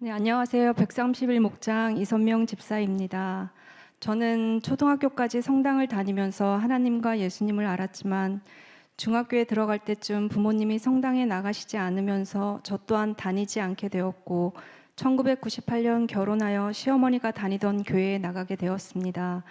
네, 안녕하세요. 131 목장 이선명 집사입니다. 저는 초등학교까지 성당을 다니면서 하나님과 예수님을 알았지만 중학교에 들어갈 때쯤 부모님이 성당에 나가시지 않으면서 저 또한 다니지 않게 되었고 1998년 결혼하여 시어머니가 다니던 교회에 나가게 되었습니다.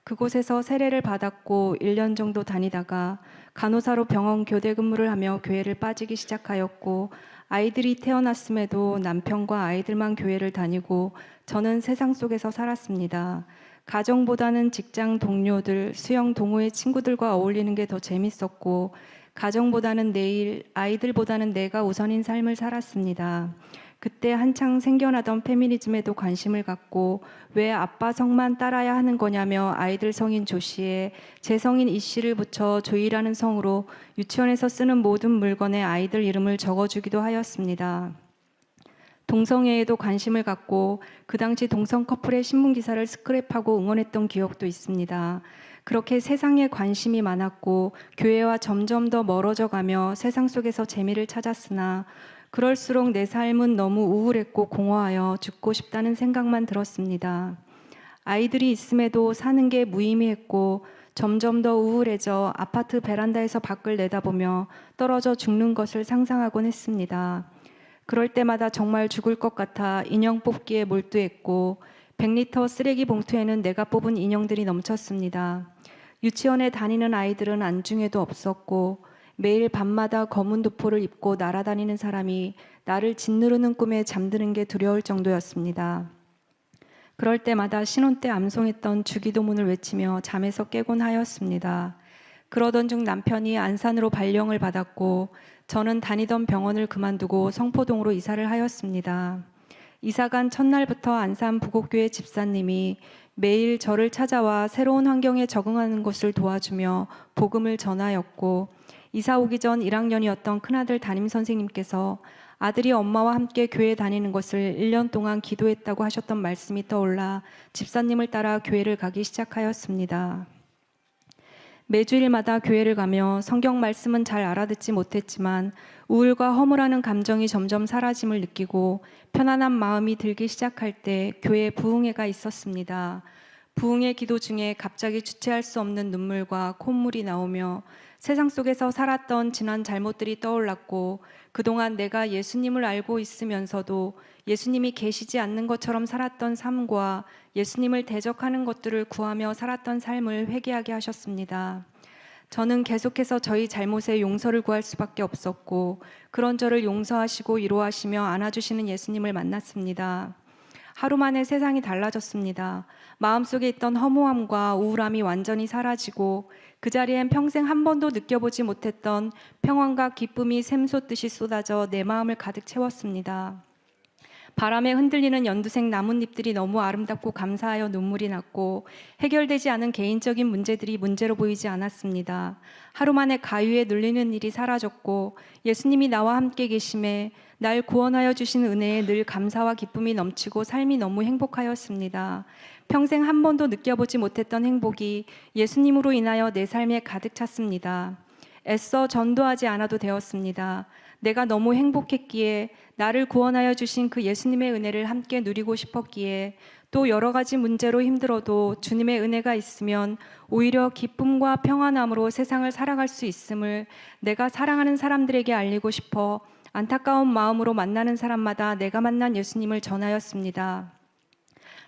그곳에서 세례를 받았고 1년 정도 다니다가 간호사로 병원 교대 근무를 하며 교회를 빠지기 시작하였고 아이들이 태어났음에도 남편과 아이들만 교회를 다니고 저는 세상 속에서 살았습니다. 가정보다는 직장 동료들, 수영 동호회 친구들과 어울리는 게 더 재밌었고 가정보다는 내일, 아이들보다는 내가 우선인 삶을 살았습니다. 그때 한창 생겨나던 페미니즘에도 관심을 갖고 왜 아빠 성만 따라야 하는 거냐며 아이들 성인 조 씨에 제 성인 이 씨를 붙여 조이라는 성으로 유치원에서 쓰는 모든 물건에 아이들 이름을 적어주기도 하였습니다. 동성애에도 관심을 갖고 그 당시 동성 커플의 신문 기사를 스크랩하고 응원했던 기억도 있습니다. 그렇게 세상에 관심이 많았고 교회와 점점 더 멀어져 가며 세상 속에서 재미를 찾았으나 그럴수록 내 삶은 너무 우울했고 공허하여 죽고 싶다는 생각만 들었습니다. 아이들이 있음에도 사는 게 무의미했고 점점 더 우울해져 아파트 베란다에서 밖을 내다보며 떨어져 죽는 것을 상상하곤 했습니다. 그럴 때마다 정말 죽을 것 같아 인형 뽑기에 몰두했고 100리터 쓰레기 봉투에는 내가 뽑은 인형들이 넘쳤습니다. 유치원에 다니는 아이들은 안중에도 없었고 매일 밤마다 검은 도포를 입고 날아다니는 사람이 나를 짓누르는 꿈에 잠드는 게 두려울 정도였습니다. 그럴 때마다 신혼 때 암송했던 주기도문을 외치며 잠에서 깨곤 하였습니다. 그러던 중 남편이 안산으로 발령을 받았고 저는 다니던 병원을 그만두고 성포동으로 이사를 하였습니다. 이사간 첫날부터 안산 부곡교회 집사님이 매일 저를 찾아와 새로운 환경에 적응하는 것을 도와주며 복음을 전하였고 이사 오기 전 1학년이었던 큰아들 담임선생님께서 아들이 엄마와 함께 교회 다니는 것을 1년 동안 기도했다고 하셨던 말씀이 떠올라 집사님을 따라 교회를 가기 시작하였습니다. 매주일마다 교회를 가며 성경 말씀은 잘 알아듣지 못했지만 우울과 허물하는 감정이 점점 사라짐을 느끼고 편안한 마음이 들기 시작할 때 교회에 부흥회가 있었습니다. 부흥회 기도 중에 갑자기 주체할 수 없는 눈물과 콧물이 나오며 세상 속에서 살았던 지난 잘못들이 떠올랐고 그동안 내가 예수님을 알고 있으면서도 예수님이 계시지 않는 것처럼 살았던 삶과 예수님을 대적하는 것들을 구하며 살았던 삶을 회개하게 하셨습니다. 저는 계속해서 저희 잘못에 용서를 구할 수밖에 없었고 그런 저를 용서하시고 위로하시며 안아주시는 예수님을 만났습니다. 하루 만에 세상이 달라졌습니다. 마음속에 있던 허무함과 우울함이 완전히 사라지고 그 자리엔 평생 한 번도 느껴보지 못했던 평안과 기쁨이 샘솟듯이 쏟아져 내 마음을 가득 채웠습니다. 바람에 흔들리는 연두색 나뭇잎들이 너무 아름답고 감사하여 눈물이 났고 해결되지 않은 개인적인 문제들이 문제로 보이지 않았습니다. 하루 만에 가위에 눌리는 일이 사라졌고 예수님이 나와 함께 계심에 날 구원하여 주신 은혜에 늘 감사와 기쁨이 넘치고 삶이 너무 행복하였습니다. 평생 한 번도 느껴보지 못했던 행복이 예수님으로 인하여 내 삶에 가득 찼습니다. 애써 전도하지 않아도 되었습니다. 내가 너무 행복했기에 나를 구원하여 주신 그 예수님의 은혜를 함께 누리고 싶었기에 또 여러 가지 문제로 힘들어도 주님의 은혜가 있으면 오히려 기쁨과 평안함으로 세상을 살아갈 수 있음을 내가 사랑하는 사람들에게 알리고 싶어 안타까운 마음으로 만나는 사람마다 내가 만난 예수님을 전하였습니다.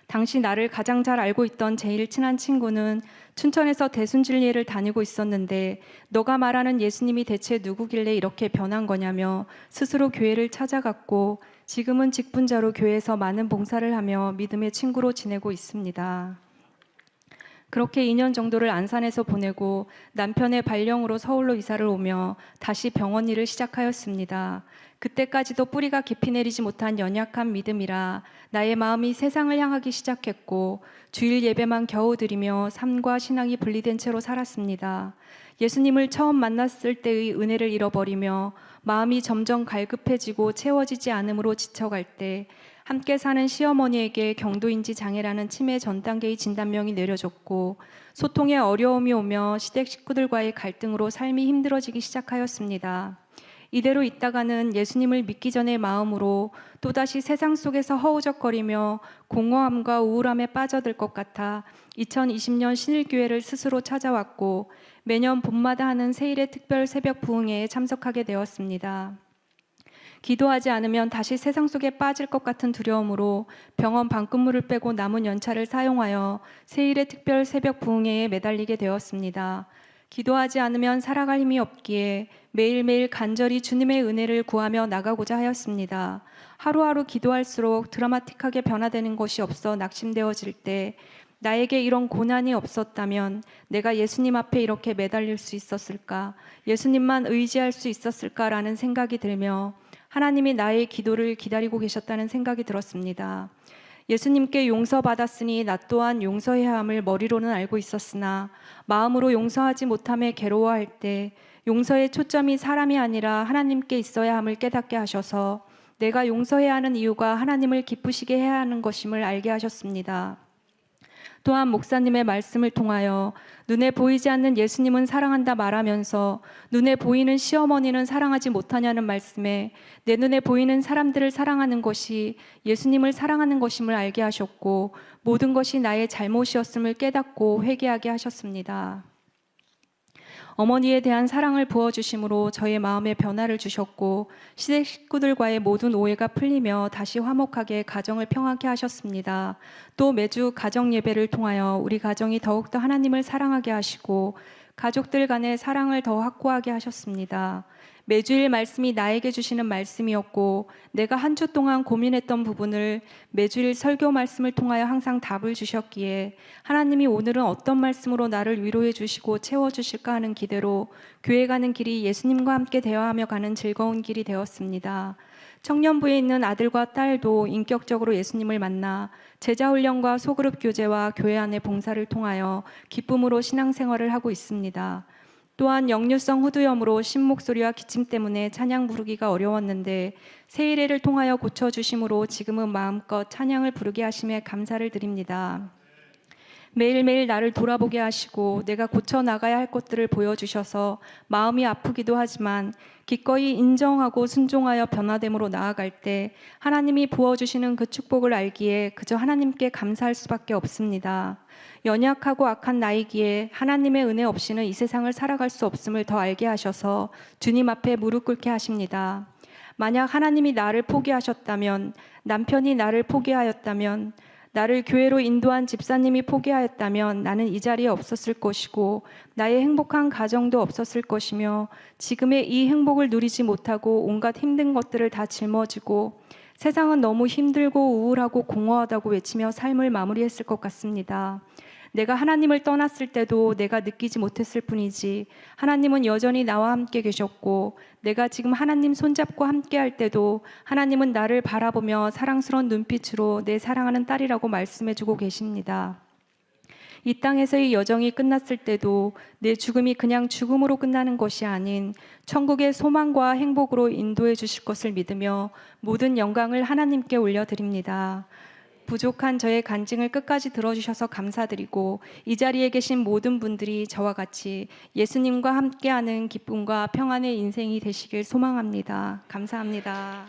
당시 나를 가장 잘 알고 있던 제일 친한 친구는 춘천에서 대순진리회를 다니고 있었는데 너가 말하는 예수님이 대체 누구길래 이렇게 변한 거냐며 스스로 교회를 찾아갔고 지금은 직분자로 교회에서 많은 봉사를 하며 믿음의 친구로 지내고 있습니다. 그렇게 2년 정도를 안산에서 보내고 남편의 발령으로 서울로 이사를 오며 다시 병원 일을 시작하였습니다. 그때까지도 뿌리가 깊이 내리지 못한 연약한 믿음이라 나의 마음이 세상을 향하기 시작했고 주일 예배만 겨우 드리며 삶과 신앙이 분리된 채로 살았습니다. 예수님을 처음 만났을 때의 은혜를 잃어버리며 마음이 점점 갈급해지고 채워지지 않음으로 지쳐갈 때 함께 사는 시어머니에게 경도인지 장애라는 치매 전 단계의 진단명이 내려졌고 소통에 어려움이 오며 시댁 식구들과의 갈등으로 삶이 힘들어지기 시작하였습니다. 이대로 있다가는 예수님을 믿기 전의 마음으로 또다시 세상 속에서 허우적거리며 공허함과 우울함에 빠져들 것 같아 2020년 신일교회를 스스로 찾아왔고 매년 봄마다 하는 세일의 특별 새벽 부흥회에 참석하게 되었습니다. 기도하지 않으면 다시 세상 속에 빠질 것 같은 두려움으로 병원 방끈물을 빼고 남은 연차를 사용하여 세일의 특별 새벽 부흥회에 매달리게 되었습니다. 기도하지 않으면 살아갈 힘이 없기에 매일매일 간절히 주님의 은혜를 구하며 나가고자 하였습니다. 하루하루 기도할수록 드라마틱하게 변화되는 것이 없어 낙심되어질 때 나에게 이런 고난이 없었다면 내가 예수님 앞에 이렇게 매달릴 수 있었을까? 예수님만 의지할 수 있었을까라는 생각이 들며 하나님이 나의 기도를 기다리고 계셨다는 생각이 들었습니다. 예수님께 용서받았으니 나 또한 용서해야 함을 머리로는 알고 있었으나 마음으로 용서하지 못함에 괴로워할 때 용서의 초점이 사람이 아니라 하나님께 있어야 함을 깨닫게 하셔서 내가 용서해야 하는 이유가 하나님을 기쁘시게 해야 하는 것임을 알게 하셨습니다. 또한 목사님의 말씀을 통하여 눈에 보이지 않는 예수님은 사랑한다 말하면서 눈에 보이는 시어머니는 사랑하지 못하냐는 말씀에 내 눈에 보이는 사람들을 사랑하는 것이 예수님을 사랑하는 것임을 알게 하셨고 모든 것이 나의 잘못이었음을 깨닫고 회개하게 하셨습니다. 어머니에 대한 사랑을 부어주심으로 저의 마음에 변화를 주셨고 시댁 식구들과의 모든 오해가 풀리며 다시 화목하게 가정을 평안케 하셨습니다. 또 매주 가정 예배를 통하여 우리 가정이 더욱더 하나님을 사랑하게 하시고 가족들 간의 사랑을 더 확고하게 하셨습니다. 매주일 말씀이 나에게 주시는 말씀이었고 내가 한 주 동안 고민했던 부분을 매주일 설교 말씀을 통하여 항상 답을 주셨기에 하나님이 오늘은 어떤 말씀으로 나를 위로해 주시고 채워주실까 하는 기대로 교회 가는 길이 예수님과 함께 대화하며 가는 즐거운 길이 되었습니다. 청년부에 있는 아들과 딸도 인격적으로 예수님을 만나 제자훈련과 소그룹 교제와 교회 안의 봉사를 통하여 기쁨으로 신앙생활을 하고 있습니다. 또한 역류성 후두염으로 신목소리와 기침 때문에 찬양 부르기가 어려웠는데 세일회를 통하여 고쳐주심으로 지금은 마음껏 찬양을 부르게 하심에 감사를 드립니다. 매일매일 나를 돌아보게 하시고 내가 고쳐나가야 할 것들을 보여주셔서 마음이 아프기도 하지만 기꺼이 인정하고 순종하여 변화됨으로 나아갈 때 하나님이 부어주시는 그 축복을 알기에 그저 하나님께 감사할 수밖에 없습니다. 연약하고 악한 나이기에 하나님의 은혜 없이는 이 세상을 살아갈 수 없음을 더 알게 하셔서 주님 앞에 무릎 꿇게 하십니다. 만약 하나님이 나를 포기하셨다면, 남편이 나를 포기하였다면, 나를 교회로 인도한 집사님이 포기하였다면 나는 이 자리에 없었을 것이고 나의 행복한 가정도 없었을 것이며 지금의 이 행복을 누리지 못하고 온갖 힘든 것들을 다 짊어지고 세상은 너무 힘들고 우울하고 공허하다고 외치며 삶을 마무리했을 것 같습니다. 내가 하나님을 떠났을 때도 내가 느끼지 못했을 뿐이지 하나님은 여전히 나와 함께 계셨고 내가 지금 하나님 손잡고 함께 할 때도 하나님은 나를 바라보며 사랑스러운 눈빛으로 내 사랑하는 딸이라고 말씀해주고 계십니다. 이 땅에서의 여정이 끝났을 때도 내 죽음이 그냥 죽음으로 끝나는 것이 아닌 천국의 소망과 행복으로 인도해 주실 것을 믿으며 모든 영광을 하나님께 올려드립니다. 부족한 저의 간증을 끝까지 들어주셔서 감사드리고 이 자리에 계신 모든 분들이 저와 같이 예수님과 함께하는 기쁨과 평안의 인생이 되시길 소망합니다. 감사합니다.